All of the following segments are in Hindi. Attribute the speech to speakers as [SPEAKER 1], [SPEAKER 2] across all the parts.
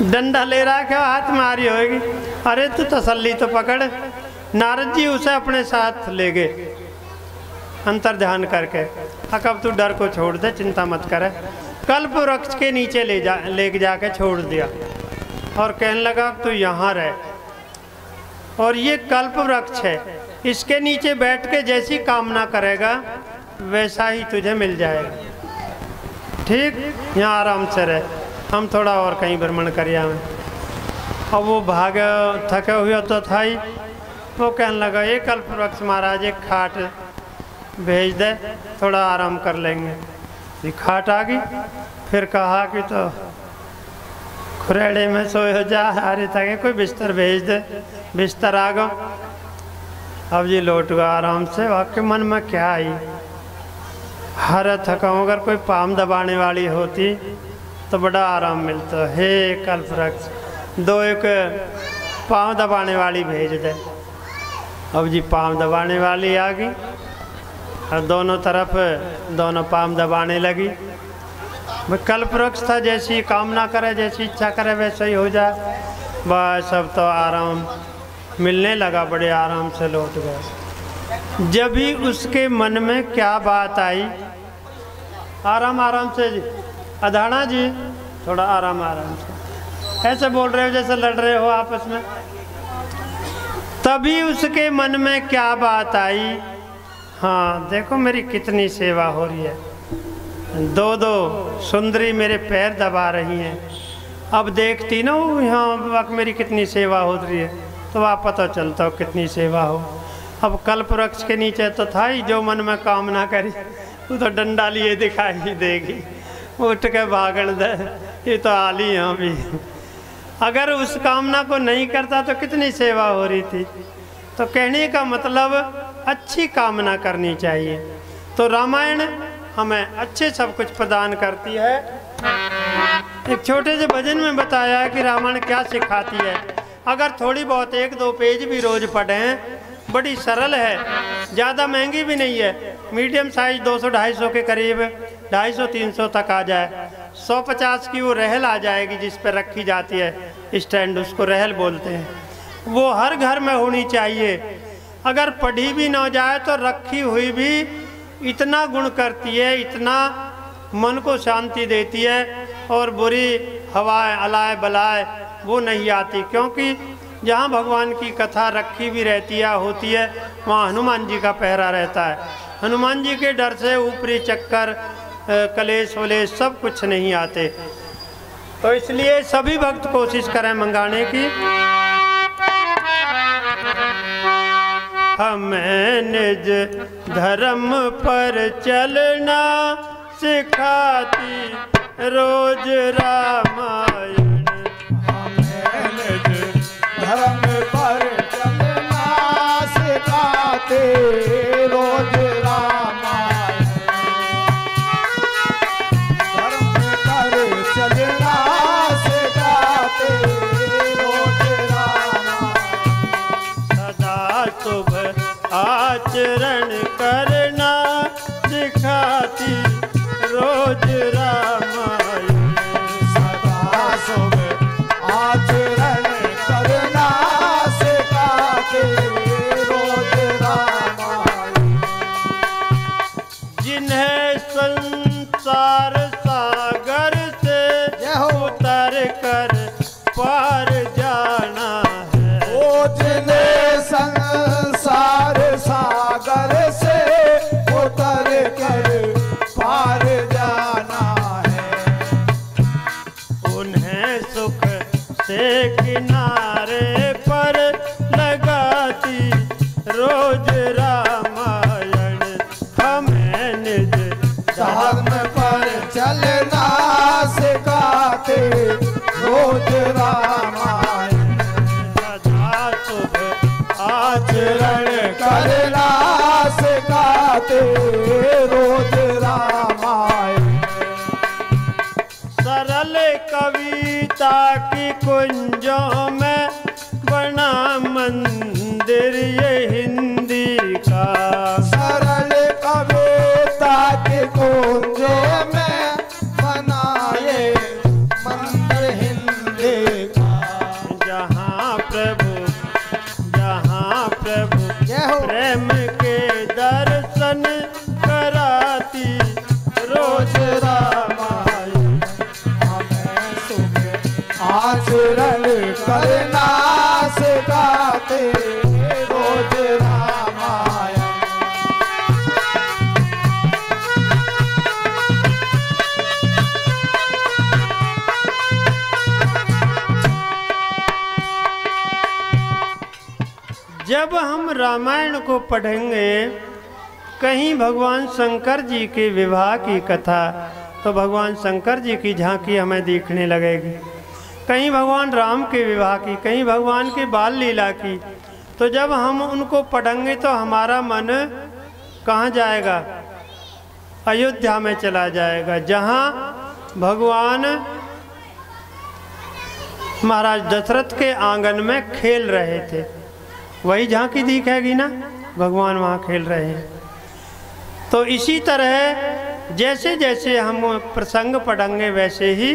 [SPEAKER 1] डंडा ले रहा क्या हाथ मारी होगी। अरे तू तसल्ली तो पकड़। नारद जी उसे अपने साथ ले गए अंतर ध्यान करके। अब तू डर को छोड़ दे, चिंता मत करे। कल्प वृक्ष के नीचे ले जाके छोड़ दिया और कहने लगा तू यहाँ रह और ये कल्प वृक्ष है, इसके नीचे बैठ के जैसी कामना करेगा वैसा ही तुझे मिल जाएगा। ठीक, यहाँ आराम से रह, हम थोड़ा और कहीं भ्रमण करिए हमें। अब वो भागे थके हुए तो था ही। वो कहने लगा ये कल्प वृक्ष महाराज एक खाट भेज दे, थोड़ा आराम कर लेंगे। ये खाट आ गई। फिर कहा कि तो खुरेड़े में सोए हो जा, अरे थके कोई बिस्तर भेज दे। बिस्तर आ गया। अब जी लौट गया आराम से। वाकई मन में क्या आई, हर थका अगर कोई पाम दबाने वाली होती तो बड़ा आराम मिलता। हे कल्प वृक्ष, दो एक पाँव दबाने वाली भेज दे। अब जी पाँव दबाने वाली आ गई और दोनों तरफ दोनों पाँव दबाने लगी। भाई कल्प वृक्ष था, जैसी कामना करे जैसी इच्छा करे वैसे ही हो जाए। बस अब तो आराम मिलने लगा, बड़े आराम से लौट गए। जब भी उसके मन में क्या बात आई, आराम आराम से जी, अधाना जी थोड़ा आराम आराम से, ऐसे बोल रहे हो जैसे लड़ रहे हो आपस में। तभी उसके मन में क्या बात आई, हाँ देखो मेरी कितनी सेवा हो रही है, दो दो सुंदरी मेरे पैर दबा रही हैं। अब देखती ना यहाँ वक्त मेरी कितनी सेवा हो रही है तो वह पता चलता हो कितनी सेवा हो। अब कल्प वृक्ष के नीचे तो था ही, जो मन में कामना करी वो तो डंडा लिए दिखाई देगी, उठ के भागण दे, ये तो आली यहाँ भी। अगर उस कामना को नहीं करता तो कितनी सेवा हो रही थी। तो कहने का मतलब अच्छी कामना करनी चाहिए। तो रामायण हमें अच्छे सब कुछ प्रदान करती है। एक छोटे से भजन में बताया है कि रामायण क्या सिखाती है। अगर थोड़ी बहुत एक दो पेज भी रोज पढ़ें, बड़ी सरल है, ज़्यादा महंगी भी नहीं है। मीडियम साइज 200-250 के करीब, 250-300 तक आ जाए। 150 की वो रहल आ जाएगी जिस पर रखी जाती है स्टैंड, उसको रहल बोलते हैं। वो हर घर में होनी चाहिए। अगर पढ़ी भी ना जाए तो रखी हुई भी इतना गुण करती है, इतना मन को शांति देती है और बुरी हवाएं अलाए बलाए वो नहीं आती। क्योंकि जहाँ भगवान की कथा रखी भी रहती है होती है, वहाँ हनुमान जी का पहरा रहता है। हनुमान जी के डर से ऊपरी चक्कर कलेश वलेश सब कुछ नहीं आते। तो इसलिए सभी भक्त कोशिश करें मंगाने की। हमें निज धर्म पर चलना सिखाती रोज रामायण।
[SPEAKER 2] हमें निज धर्म पर चलना सिखाती रोज रामायण। धर्म पर चलना सिखाती रोज रामायण।
[SPEAKER 1] सदा शुभ आचरण करना सिखाती रोज रामायण।
[SPEAKER 2] सदा शुभ आचरण करना सिखाती रोज रामायण।
[SPEAKER 1] जिन्हें संसार सागर से उतर कर पार जाना है।
[SPEAKER 2] ओ जिन्हें संसार सागर से उतर कर पार जाना है।
[SPEAKER 1] उन्हें सुख से किनारे पर लगाती रोज रामायण। हमें निज
[SPEAKER 2] धर्म पर चलना सिखाते रोज रामायण।
[SPEAKER 1] सदा शुभ
[SPEAKER 2] आचरण करना सिखाते रोज रामायण।
[SPEAKER 1] सरल कविता की कुंजों में बना मंदिर ये हिंदी का।
[SPEAKER 2] सरल कविता के कुंजों में बनाए मंदिर हिंदी आचरण करना सिखाते रोज रामायण।
[SPEAKER 1] जब हम रामायण को पढ़ेंगे, कहीं भगवान शंकर जी के विवाह की कथा, तो भगवान शंकर जी की झांकी हमें दिखने लगेगी। कहीं भगवान राम के विवाह की, कहीं भगवान की बाल लीला की। तो जब हम उनको पढ़ेंगे तो हमारा मन कहाँ जाएगा? अयोध्या में चला जाएगा, जहाँ भगवान महाराज दशरथ के आंगन में खेल रहे थे। वही झांकी दिखेगी ना, भगवान वहाँ खेल रहे हैं। तो इसी तरह जैसे जैसे हम प्रसंग पढ़ेंगे वैसे ही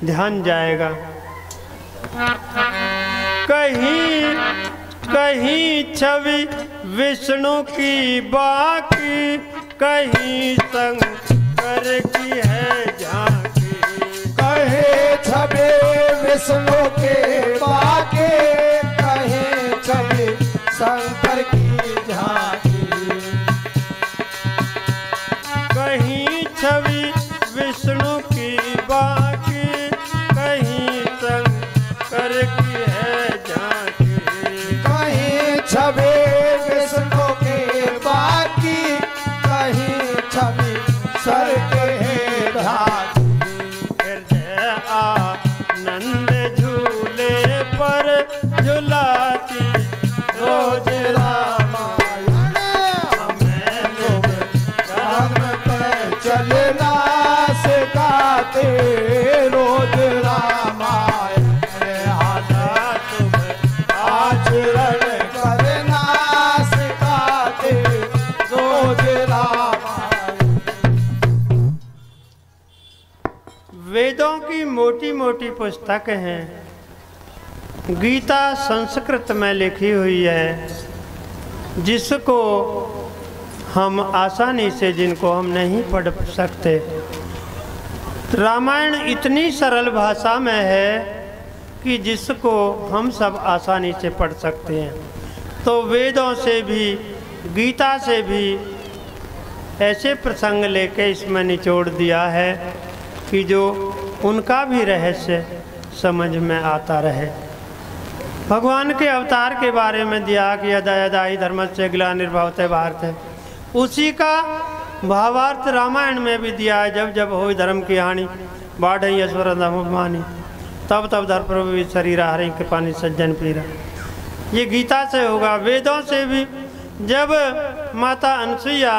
[SPEAKER 1] ध्यान जाएगा। कहीं कहीं छवि विष्णु की बाकी, कहीं शंकर की है झांकी।
[SPEAKER 2] कहे छवि विष्णु के बाके, कहे छवि शंकर की झांकी।
[SPEAKER 1] कहीं छवि विष्णु की बाकी, कहीं शंकर की है झांकी।
[SPEAKER 2] कहीं छवि विष्णु के बाकी, कहीं छवि सर के झांकी।
[SPEAKER 1] हृदय आनंद झूले पर झुलाती रोज रामायण। हमें लोग
[SPEAKER 2] राम पे चलना सिखाते रोज रामायण।
[SPEAKER 1] आधा तुम
[SPEAKER 2] आचरण करना सिखाते रोज रामायण।
[SPEAKER 1] वेदों की मोटी मोटी पुस्तक हैं। गीता संस्कृत में लिखी हुई है, जिसको हम आसानी से, जिनको हम नहीं पढ़ सकते। रामायण इतनी सरल भाषा में है कि जिसको हम सब आसानी से पढ़ सकते हैं। तो वेदों से भी, गीता से भी ऐसे प्रसंग लेके इसमें निचोड़ दिया है कि जो उनका भी रहस्य समझ में आता रहे। भगवान के अवतार के बारे में दिया कि यदा यदा ही धर्मस्य ग्लानिर्भवते भारत है, उसी का भावार्थ रामायण में भी दिया है। जब जब हो धर्म की हानि, बाढ़ ईश्वर धर्मानी, तब तब धर्म प्रभु शरीर हरि के पानी सज्जन पीरा। ये गीता से होगा। वेदों से भी, जब माता अनसुईया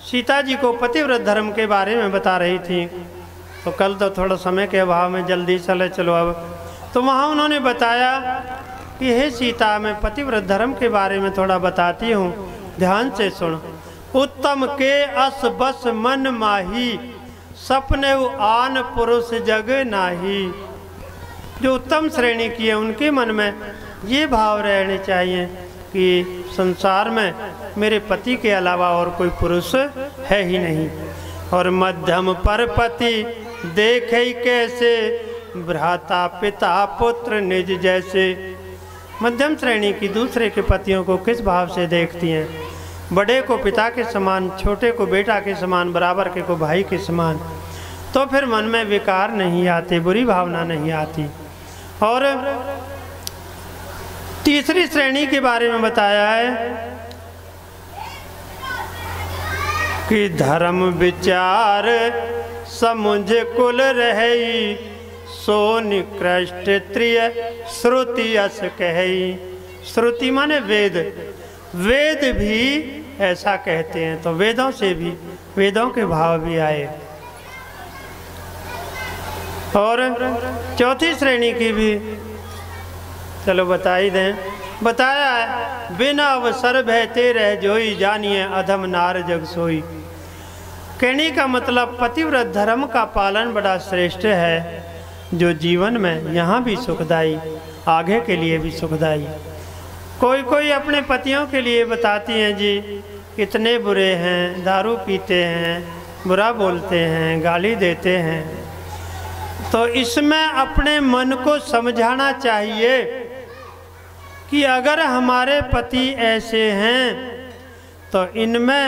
[SPEAKER 1] सीता जी को पतिव्रत धर्म के बारे में बता रही थी, तो कल तो थोड़ा समय के अभाव में जल्दी चलो अब, तो वहाँ उन्होंने बताया कि हे सीता, मैं पतिव्रत धर्म के बारे में थोड़ा बताती हूँ, ध्यान से सुन। उत्तम के अस बस मन माही, सपने आन पुरुष जग नाही। जो उत्तम श्रेणी की है, उनके मन में ये भाव रहने चाहिए कि संसार में मेरे पति के अलावा और कोई पुरुष है ही नहीं। और मध्यम पर पति देखे कैसे, भ्राता पिता पुत्र निज जैसे। मध्यम श्रेणी की दूसरे के पतियों को किस भाव से देखती हैं? बड़े को पिता के समान, छोटे को बेटा के समान, बराबर के को भाई के समान। तो फिर मन में विकार नहीं आते, बुरी भावना नहीं आती। और तीसरी श्रेणी के बारे में बताया है कि धर्म विचार समुझ कुल रही, सो निकृष्ट त्रिय श्रुति अस कही। श्रुति माने वेद, वेद भी ऐसा कहते हैं। तो वेदों से भी, वेदों के भाव भी आए। और चौथी श्रेणी की भी चलो बता ही दें। बताया है, बिना अवसर बहते रह जोई, जानिए अधम नार जग सोई। कहने का मतलब पतिव्रत धर्म का पालन बड़ा श्रेष्ठ है, जो जीवन में यहाँ भी सुखदाई, आगे के लिए भी सुखदाई। कोई कोई अपने पतियों के लिए बताती हैं जी इतने बुरे हैं, दारू पीते हैं, बुरा बोलते हैं, गाली देते हैं। तो इसमें अपने मन को समझाना चाहिए कि अगर हमारे पति ऐसे हैं तो इनमें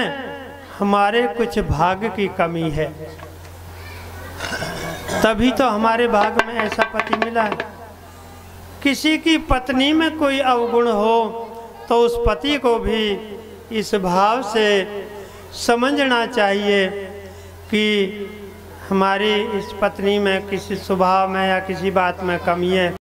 [SPEAKER 1] हमारे कुछ भाग्य की कमी है, तभी तो हमारे भाग्य में ऐसा पति मिला है। किसी की पत्नी में कोई अवगुण हो तो उस पति को भी इस भाव से समझना चाहिए कि हमारी इस पत्नी में किसी स्वभाव में या किसी बात में कमी है।